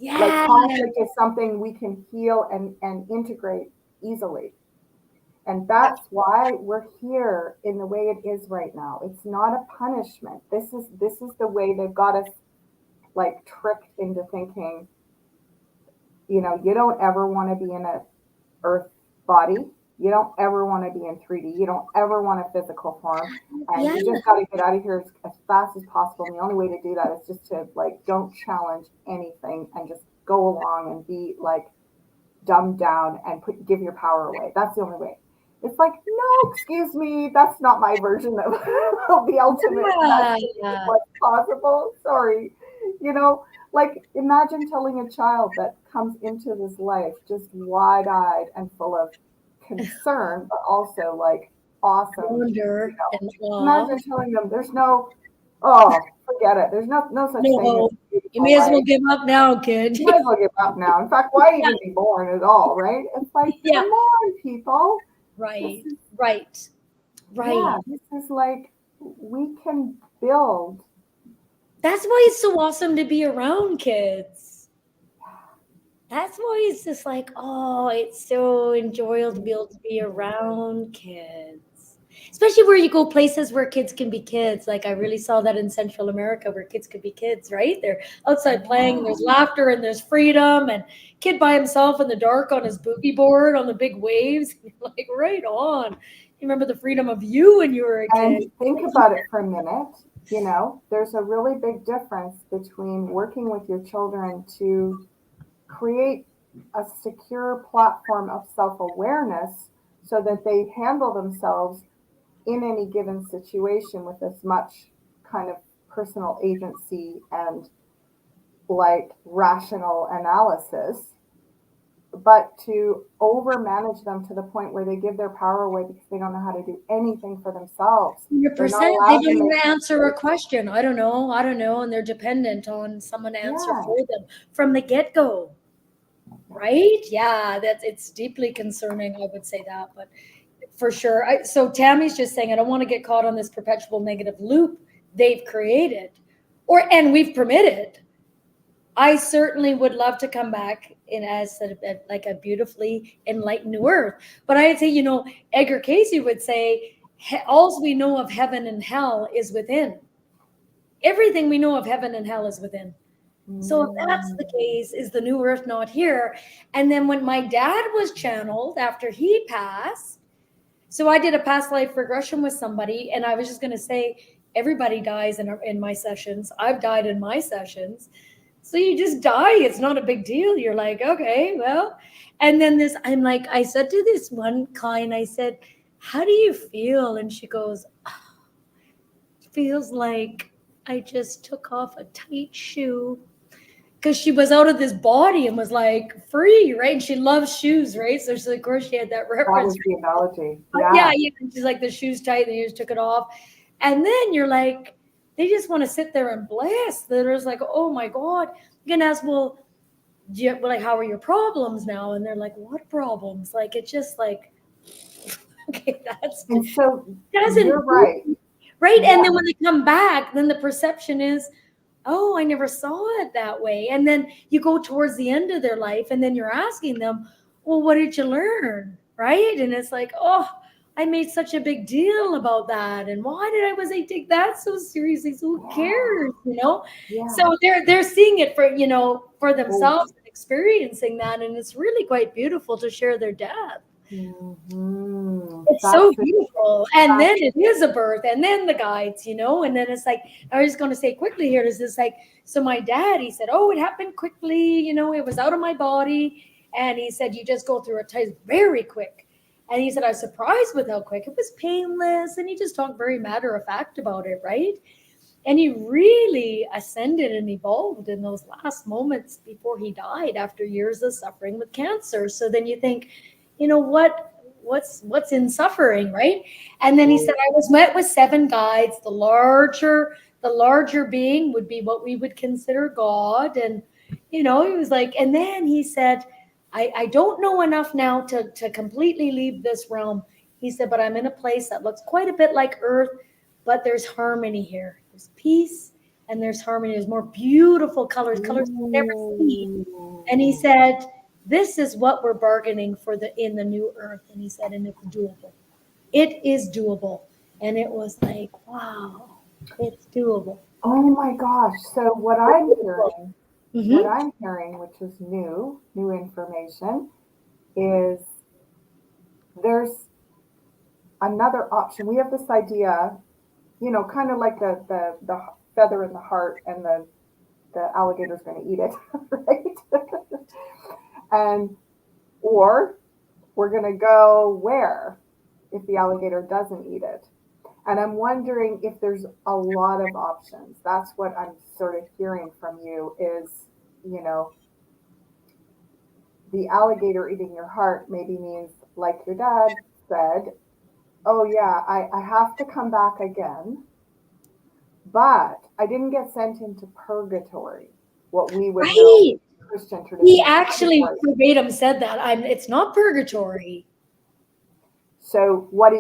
Like Yeah. conflict is something we can heal and integrate easily. And that's why we're here in the way it is right now. It's not a punishment. This is the way they've got us like tricked into thinking, you don't ever want to be in a earth body. You don't ever want to be in 3D. You don't ever want a physical form. And Yeah. you just got to get out of here as fast as possible. And the only way to do that is just to like, don't challenge anything and just go along and be like dumbed down and give your power away. That's the only way. It's like, no, excuse me, that's not my version of the ultimate message of Yeah. what's possible. Sorry. Like imagine telling a child that comes into this life just wide eyed and full of concern, but also like awesome. Wonder and awe. Imagine telling them oh, forget it. There's no such No thing as hope. a You beautiful may as well life. give up now, kid. You might as well give up now. In fact, why even be born at all, right? It's like, Yeah. come on, people. This Right. is, Right. Right. yeah, this is like, we can build. That's why it's so awesome to be around kids. That's why it's just like, oh, it's so enjoyable to be able to be around kids. Especially where you go places where kids can be kids. Like I really saw that in Central America where kids could be kids, right? They're outside playing, and there's laughter and there's freedom, and kid by himself in the dark on his boogie board on the big waves. Like right on. You remember the freedom of you when you were a And kid. think about it for a minute. There's a really big difference between working with your children to create a secure platform of self awareness so that they handle themselves in any given situation with as much kind of personal agency and like rational analysis, but to over manage them to the point where they give their power away because they don't know how to do anything for themselves. They're not 100%. They allowed to don't make even answer a mistakes. question. I don't know. I don't know. And they're dependent on someone to answer Yeah. for them from the get go. Right? Yeah, it's deeply concerning. I would say that. But for sure. So Tammy's just saying, I don't want to get caught on this perpetual negative loop they've created, and we've permitted. I certainly would love to come back in as like a beautifully enlightened new earth. But I'd say, Edgar Casey would say, all we know of heaven and hell is within. Everything we know of heaven and hell is within. So if that's the case, is the new earth not here? And then when my dad was channeled after he passed, so I did a past life regression with somebody, and I was just going to say, everybody dies in my sessions. I've died in my sessions. So you just die. It's not a big deal. You're like, okay, well. And then I said to this one client, I said, how do you feel? And she goes, it feels like I just took off a tight shoe. Because she was out of this body and was like free, right? And she loves shoes, right? So of course she had that reference. That was the analogy. Yeah. She's like, the shoe's tight, and you just took it off. And then you're like, they just want to sit there and blast. They're just like, oh my God. You can ask, well, how are your problems now? And they're like, what problems? Like, it's just like, okay, and so doesn't you're right. Right. Yeah. And then when they come back, then the perception is, oh, I never saw it that way. And then you go towards the end of their life, and then you're asking them, well, what did you learn? Right. And it's like, oh, I made such a big deal about that. And why did I take that so seriously? So who cares, Yeah. So they're seeing it for themselves and experiencing that. And it's really quite beautiful to share their death. Mm-hmm. It's so beautiful. And then it is a birth, and then the guides, and then it's like, I was just going to say quickly here, is this like, so my dad, he said, oh, it happened quickly, it was out of my body. And he said, you just go through it very quick. And he said, I was surprised with how quick. It was painless. And he just talked very matter of fact about it, right? And he really ascended and evolved in those last moments before he died after years of suffering with cancer. So then you think, what's in suffering, right? And then he said, I was met with 7 guides. The larger being would be what we would consider God. And, he was like, and then he said, I don't know enough now to completely leave this realm. He said, but I'm in a place that looks quite a bit like Earth, but there's harmony here. There's peace and there's harmony. There's more beautiful colors we've never seen. And he said, this is what we're bargaining for in the new earth. And he said, and it's doable. It is doable. And it was like, wow, it's doable. Oh my gosh. So what I'm hearing, which is new information, is there's another option. We have this idea, kind of like the feather in the heart, and the alligator's going to eat it, right? Or we're going to go where if the alligator doesn't eat it. And I'm wondering if there's a lot of options. That's what I'm sort of hearing from you is, the alligator eating your heart maybe means, like your dad said, oh yeah, I have to come back again, but I didn't get sent into purgatory, what we would know. Christian tradition. He actually verbatim said that. It's not purgatory. So what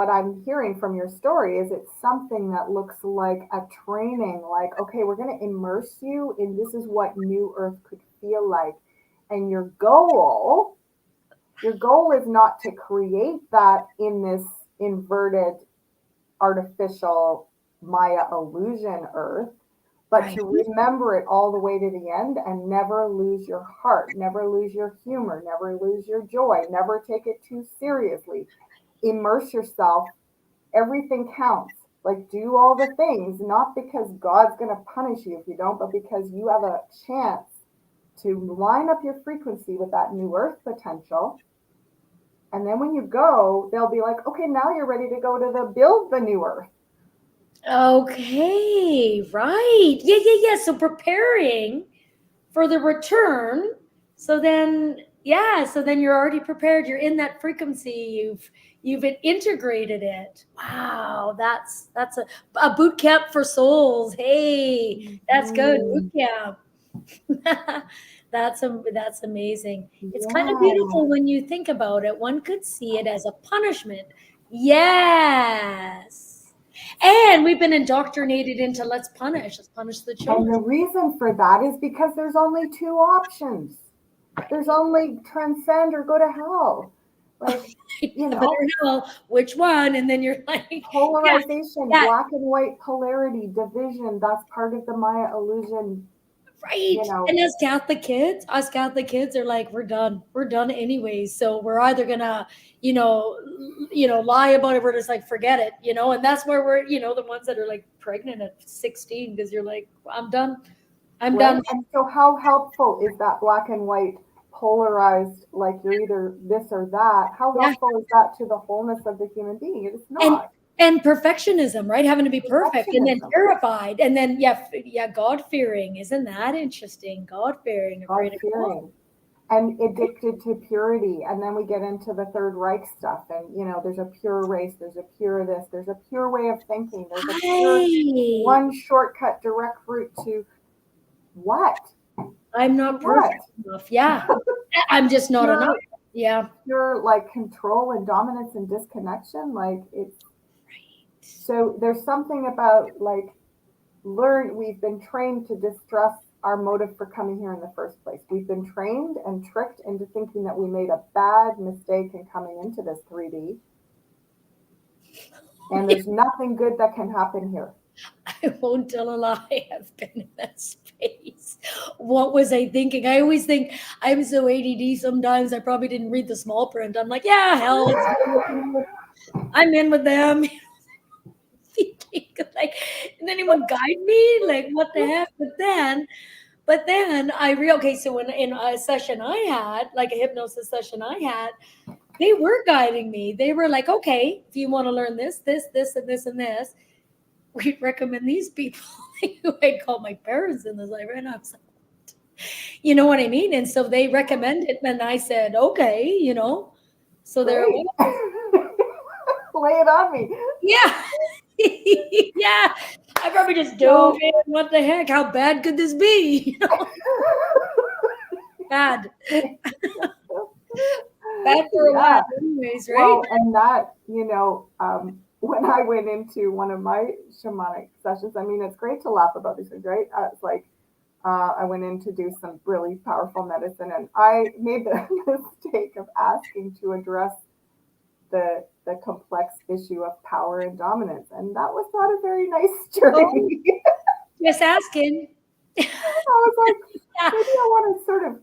I'm hearing from your story is it's something that looks like a training, like, okay, we're going to immerse you in this is what new earth could feel like. And your goal is not to create that in this inverted, artificial Maya illusion earth, but to remember it all the way to the end and never lose your heart, never lose your humor, never lose your joy, never take it too seriously. Immerse yourself. Everything counts. Like, do all the things, not because God's going to punish you if you don't, but because you have a chance to line up your frequency with that new earth potential. And then when you go, they'll be like, okay, now you're ready to go to build the new earth. Okay, right. Yeah. So preparing for the return. So then you're already prepared. You're in that frequency. You've integrated it. Wow, that's a boot camp for souls. Hey, that's good. Boot camp. That's amazing. It's kind of Yeah. beautiful when you think about it. One could see it as a punishment. Yes. And we've been indoctrinated into let's punish the And children. the reason for that is because there's only two options. There's only transcend or go to hell. Like, you Heaven know, or hell, which one? And then you're like, yeah, polarization, yeah, black and white polarity, division, that's part of the Maya illusion, right. you know. And us Catholic kids are like, we're done. We're done anyways. So we're either gonna, lie about it. We're just like, forget it, and that's where we're, the ones that are like pregnant at 16 because you're like, I'm done. I'm Right? done. And so how helpful is that black and white polarized, like you're either this or that? How Yeah. helpful is that to the wholeness of the human being? It is And not. and perfectionism, right? Having to be perfect and then Perfectionism, terrified. And then yeah, God fearing. Isn't that interesting? God fearing, God afraid of God. fearing, and addicted to purity. And then we get into the Third Reich stuff. And, there's a pure race, there's a pure this, there's a pure way of thinking, there's a pure Hi. one shortcut, direct route to what? I'm To not what? perfect enough. Yeah. I'm just not enough. Pure, Yeah. pure like control and dominance and disconnection. Like it's so there's something about like we've been trained to distrust our motive for coming here in the first place. We've been trained and tricked into thinking that we made a bad mistake in coming into this 3D, and there's nothing good that can happen here. I won't tell a lie. I've been in that space. What was I thinking? I always think I'm so ADD sometimes I probably didn't read the small print. I'm like, yeah, hell, I'm in with them. Like, did anyone guide me? Like, what the heck? But then okay, so when in a session I had, like a hypnosis session I had, they were guiding me. They were like, okay, if you want to learn this, and this, and this, we'd recommend these people who I called my parents in this life. And I was like, you know what I mean? And so they recommended, and I said, okay. So there it Great. was. Lay it on me. Yeah. Yeah. I probably just dove So in. What the heck? How bad could this be? Bad. Bad for a while, yeah. anyways, right? Well, and that, when I went into one of my shamanic sessions, I mean, it's great to laugh about these things, right? It's like I went in to do some really powerful medicine, and I made the mistake of asking to address the complex issue of power and dominance, and that was not a very nice Oh, journey. just asking. I was like, Yeah. maybe I want to sort of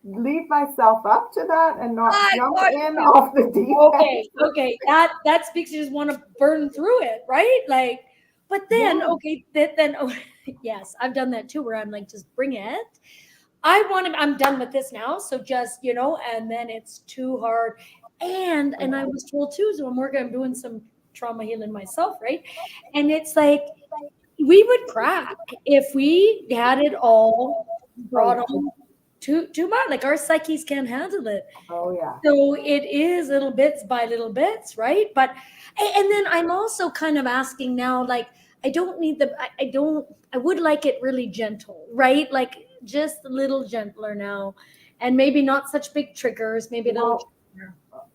leave myself up to that and not I jump got in you. off the deep end. Okay. That speaks. You just want to burn through it, right? Like, but then Yeah. okay, then yes, I've done that too, where I'm like, just bring it. I'm done with this now. So just, and then it's too hard. And I was told too, so I'm doing some trauma healing myself, right? And it's like we would crack if we had it all Oh brought yeah. on too much. Like our psyches can't handle it. Oh yeah. So it is little bits by little bits, right? But and then I'm also kind of asking now, like I don't need I don't I would like it really gentle, right? Like just a little gentler now, and maybe not such big triggers, maybe a little. Well,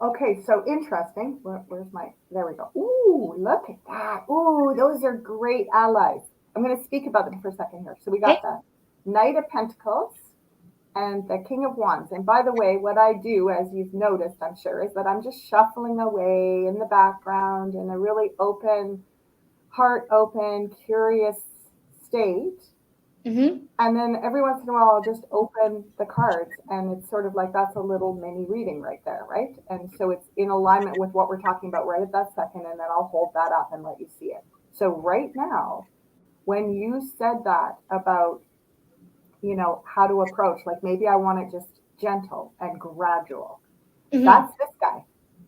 okay, so interesting. Where's my, there we go. Ooh, look at that. Ooh, those are great allies. I'm going to speak about them for a second here. So we Okay. got the Knight of Pentacles and the King of Wands. And by the way, what I do, as you've noticed, I'm sure, is that I'm just shuffling away in the background in a really open, heart open, curious state. Mm-hmm. And then every once in a while, I'll just open the cards, and it's sort of like that's a little mini reading right there, right? And so it's in alignment with what we're talking about right at that second, and then I'll hold that up and let you see it. So right now, when you said that about, how to approach, like maybe I want it just gentle and gradual. Mm-hmm. That's this guy.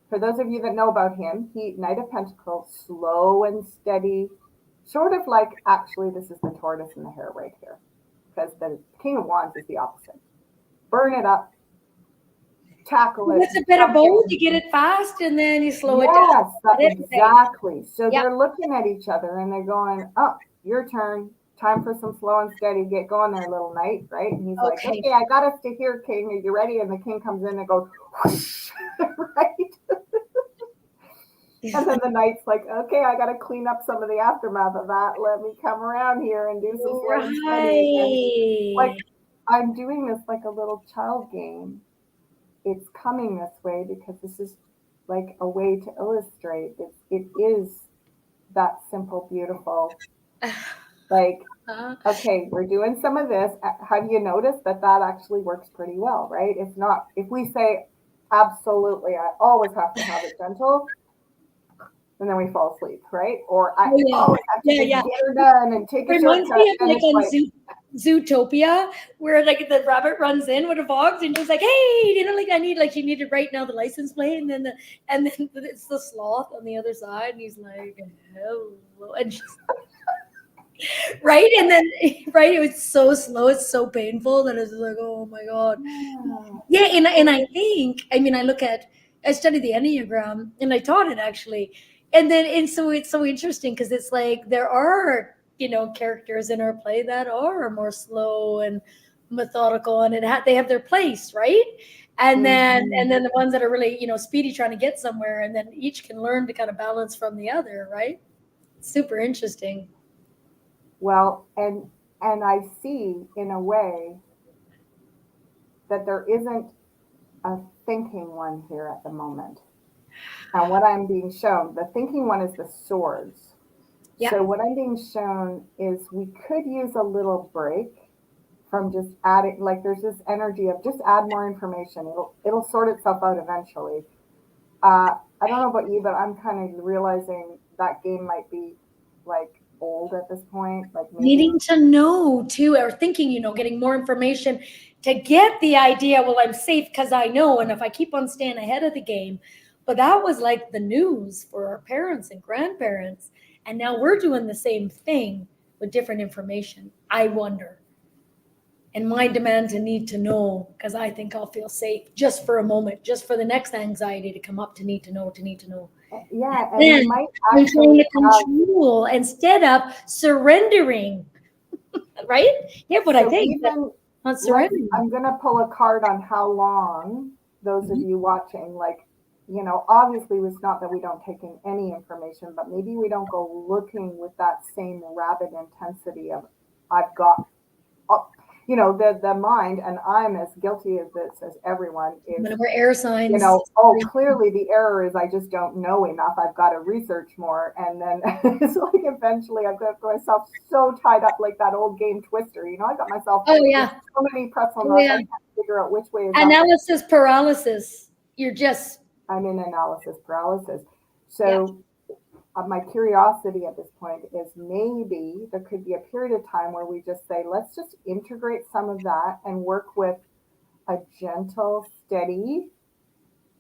For those of you that know about him, he Knight of Pentacles, slow and steady, sort of like actually this is the tortoise and the hare right here, because the King of Wands is the opposite. Burn it up, tackle it, It's a bit of jump both. in. You get it fast, and then you slow it down. Yes, Get it? Okay. exactly. So Yeah. they're looking at each other and they're going, "Oh, your turn. time for some slow and steady. Get going there, little knight, right? And he's like, Okay. okay, I got us to here, king. Are you ready? And the king comes in and goes, whoosh, right? And then the knight's like, okay, I got to clean up some of the aftermath of that. Let me come around here and do some slow and steady. And like, Right. I'm doing this like a little child game. It's coming this way because this is like a way to illustrate it is that simple, beautiful, like, okay, we're doing some of this. Have you noticed that that actually works pretty well, right? It's not, if we say, absolutely, I always have to have it gentle, and then we fall asleep, right? Or I Oh, yeah. always have to Yeah, just yeah. get her done and take a Reminds shortcut. me of And like it's on like, Zootopia, where like the rabbit runs in with a fox and just like, hey, you know, like I need, like you need to write now the license plate, and then it's the sloth on the other side, and he's like, hello, and she's right, and then right, it was so slow, it's so painful that it's like, oh my god, yeah. yeah, and I think, I mean, I studied the Enneagram and I taught it actually, and then and so it's so interesting because it's like there are, you know, characters in our play that are more slow and methodical, and they have their place, right? And then the ones that are really, you know, speedy, trying to get somewhere, and then each can learn to kind of balance from the other, right? Super interesting. Well, and I see in a way that there isn't a thinking one here at the moment. And what I'm being shown, the thinking one is the swords. Yeah. So what I'm being shown is we could use a little break from just adding, like there's this energy of just add more information. It'll sort itself out eventually. I don't know about you, but I'm kind of realizing that game might be like old at this point. Like maybe, Needing to know too, or thinking, you know, getting more information to get the idea, well, I'm safe because I know, and if I keep on staying ahead of the game. But that was like the news for our parents and grandparents, and now we're doing the same thing with different information. I wonder, and my demand to need to know, because I think I'll feel safe just for a moment, just for the next anxiety to come up, to need to know, to need to know. yeah, and Then we might I'm trying actually to have, control instead of surrendering, right? Yeah, what I so think, that even not let's, surrendering. I'm going to pull a card on how long those of Mhm. you watching, like, you know, obviously it's not that we don't take in any information, but maybe we don't go looking with that same rabid intensity of, I've got, you know, the mind, and I'm as guilty of this as everyone is, When we're air you signs, know, oh, clearly the error is I just don't know enough. I've got to research more. And then it's like eventually I've got myself so tied up like that old game Twister. You know, I got myself oh in yeah, so many pretzel oh knots, I yeah, can't figure out which way is up. analysis paralysis. You're just, I'm in analysis paralysis. yeah. So my curiosity at this point is maybe there could be a period of time where we just say, let's just integrate some of that and work with a gentle, steady,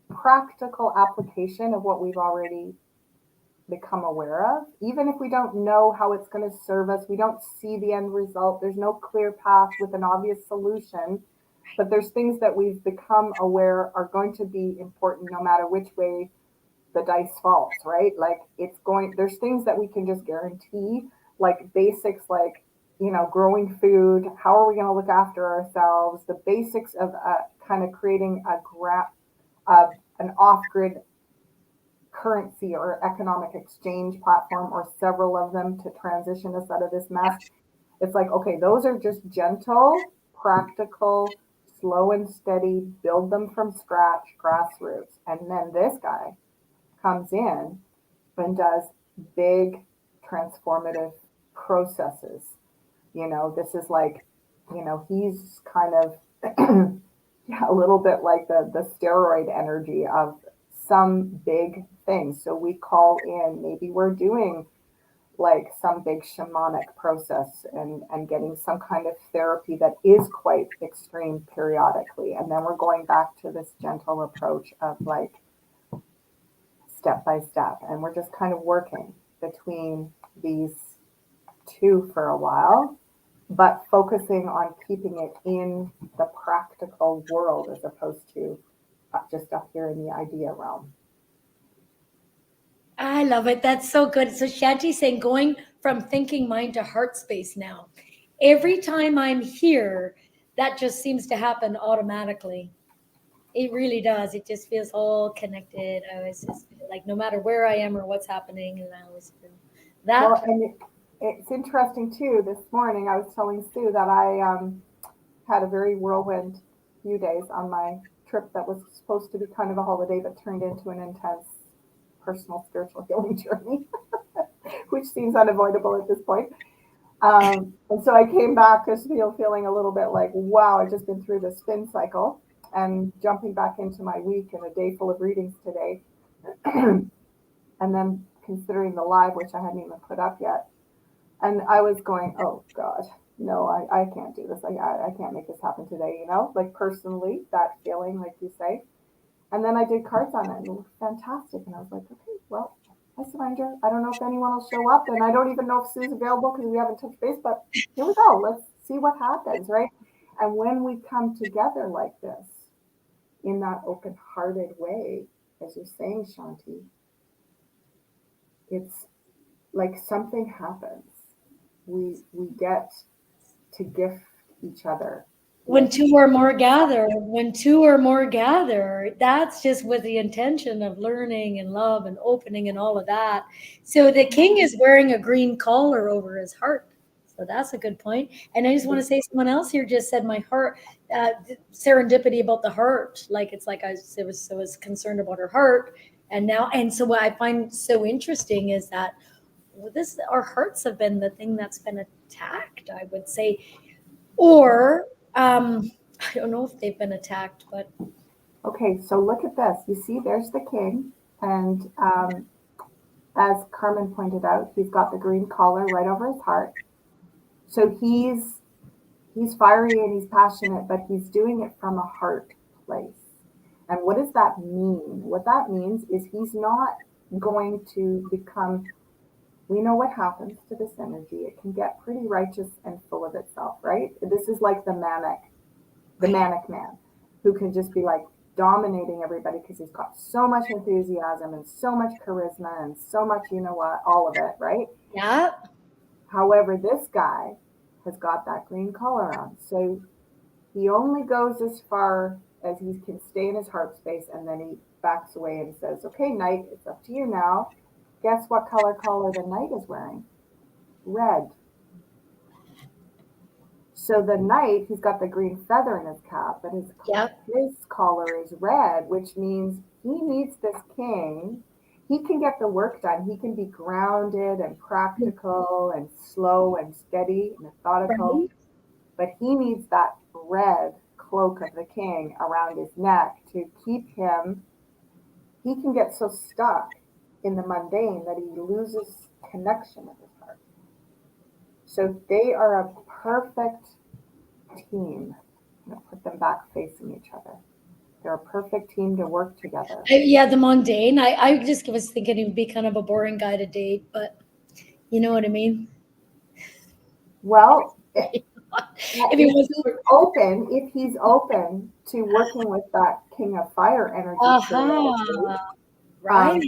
practical application of what we've already become aware of, even if we don't know how it's going to serve us, we don't see the end result, there's no clear path with an obvious solution, but there's things that we've become aware are going to be important no matter which way the dice falls, right? Like it's going, there's things that we can just guarantee, like basics, like, you know, growing food, how are we going to look after ourselves, the basics of kind of creating an off-grid currency or economic exchange platform or several of them to transition us out of this mess. It's like, okay, those are just gentle, practical, slow and steady, build them from scratch, grassroots. And then this guy comes in and does big transformative processes. You know, this is like, you know, he's kind of yeah, a little bit like the steroid energy of some big things. So we call in, maybe we're doing like some big shamanic process and getting some kind of therapy that is quite extreme periodically. And then we're going back to this gentle approach of like step by step. And we're just kind of working between these two for a while, but focusing on keeping it in the practical world as opposed to just up here in the idea realm. I love it. That's so good. So Shanti's saying going from thinking mind to heart space now. Every time I'm here, that just seems to happen automatically. It really does. It just feels all connected. I always just feel like no matter where I am or what's happening, and I always feel Well, that. and it's interesting too. This morning, I was telling Sue that I had a very whirlwind few days on my trip that was supposed to be kind of a holiday, but turned into an intense personal spiritual healing journey, which seems unavoidable at this point. And so I came back just feeling a little bit like, wow, I've just been through the spin cycle and jumping back into my week and a day full of readings today. And then considering the live, which I hadn't even put up yet. And I was going, oh God, no, I can't do this. I can't make this happen today, like personally, that feeling, like you say. And then I did cards on it and it looked fantastic. And I was like, okay, well, I surrender. I don't know if anyone will show up. And I don't even know if Sue's available because we haven't touched base, but here we go. Let's see what happens, right? And when we come together like this, in that open hearted way, as you're saying, Shanti, it's like something happens. We get to gift each other When with. two or more gather, when two or more gather, that's just with the intention of learning and love and opening and all of that. So the king is wearing a green collar over his heart. So that's a good point. And I just want to say, someone else here just said my heart, serendipity about the heart. Like it's like I was concerned about her heart, and now, and so what I find so interesting is that this our hearts have been the thing that's been attacked. I would say, or I don't know if they've been attacked, but Okay, so look at this. You see, there's the king, and as Carmen pointed out, he's got the green collar right over his heart. So he's fiery and he's passionate, but he's doing it from a heart place. And what does that mean? What that means is he's not going to become. We know what happens to this energy. It can get pretty righteous and full of itself, right? This is like the manic man who can just be like dominating everybody because he's got so much enthusiasm and so much charisma and so much, all of it, right? yeah, However, this guy has got that green collar on. So he only goes as far as he can stay in his heart space, and then he backs away and says, okay, knight, it's up to you now. Guess what collar the knight is wearing? Red. So the knight, he's got the green feather in his cap, but yeah, his collar is red, which means he needs this king. He can get the work done. He can be grounded and practical and slow and steady, methodical, right. but he needs that red cloak of the king around his neck to keep him. He can get so stuck in the mundane that he loses connection with his heart. So they are a perfect team. Put them back facing each other. They're a perfect team to work together. Yeah, the mundane. I just was thinking he would be kind of a boring guy to date, but you know what I mean. Well, If he was, if he's open to working with that King of Fire energy periodically, right. um,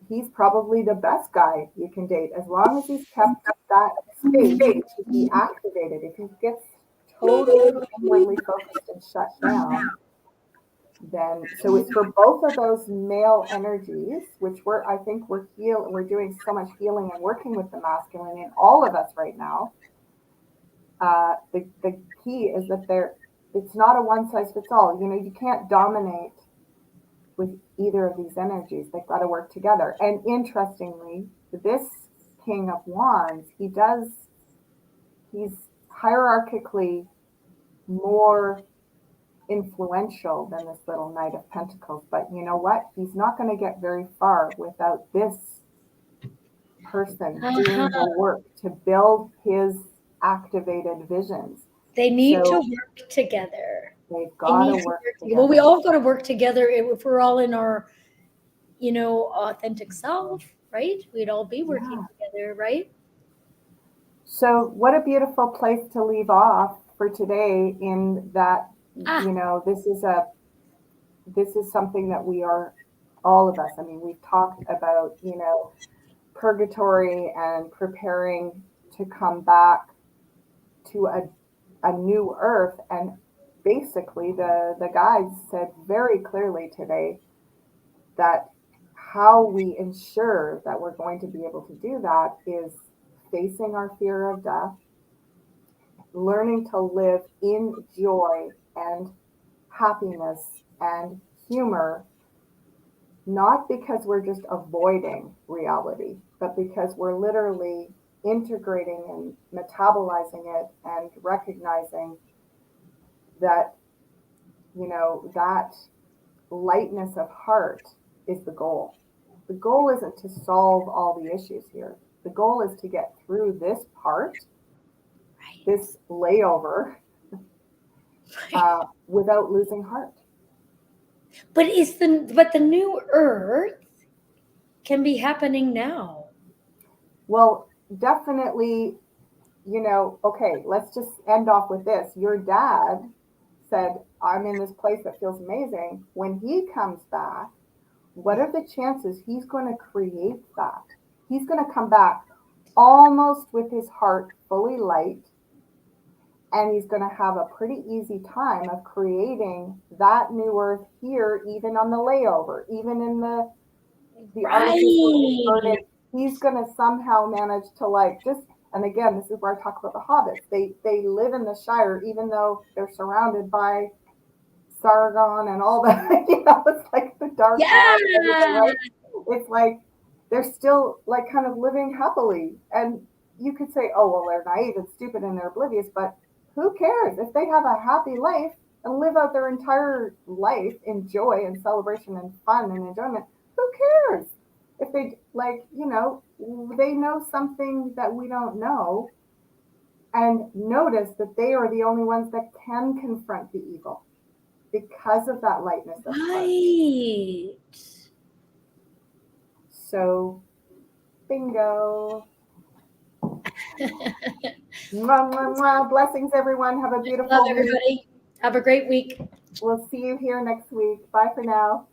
he's probably the best guy you can date as long as he's kept that space to be activated. If he gets totally inwardly focused and shut down, then so it's for both of those male energies, which we're doing so much healing and working with the masculine in all of us right now. The key is that it's not a one size fits all. You can't dominate with either of these energies. They've got to work together. And interestingly, this King of Wands, he's hierarchically more influential than this little Knight of Pentacles. But you know what? He's not going to get very far without this person doing the work to build his activated visions. They need to So work together. they've They got need to to work work together. Well, we together. all got to work together if we're all in our, authentic self, right? We'd all be working Yeah. together, right? So what a beautiful place to leave off for today in that, Ah, this is something that we are, all of us. I mean, we've talked about, purgatory and preparing to come back to a new earth. And basically the guides said very clearly today that how we ensure that we're going to be able to do that is facing our fear of death, learning to live in joy and happiness and humor, not because we're just avoiding reality, but because we're literally integrating and metabolizing it and recognizing that, that lightness of heart is the goal. The goal isn't to solve all the issues here. The goal is to get through this part, Right. this layover, without losing heart. But the new earth can be happening now. Well, definitely, okay, let's just end off with this. Your dad said, I'm in this place that feels amazing. When he comes back, what are the chances he's going to create that? He's going to come back almost with his heart fully light, and he's going to have a pretty easy time of creating that new earth here, even on the layover, even in the artificial Right. inverted. He's going to somehow manage to like just, and again, this is where I talk about the hobbits. They live in the Shire, even though they're surrounded by Sargon and all that. It's like the dark god and everything, Yeah. right? It's like they're still like kind of living happily. And you could say, oh, well, they're naive and stupid and they're oblivious, but who cares if they have a happy life and live out their entire life in joy and celebration and fun and enjoyment? Who cares if they like, they know something that we don't know, and notice that they are the only ones that can confront the evil because of that lightness of heart. Right. So, bingo. Mwah, mwah, mwah. Blessings, everyone. Have a Love beautiful week. everybody. Have a great week. We'll see you here next week. Bye for now.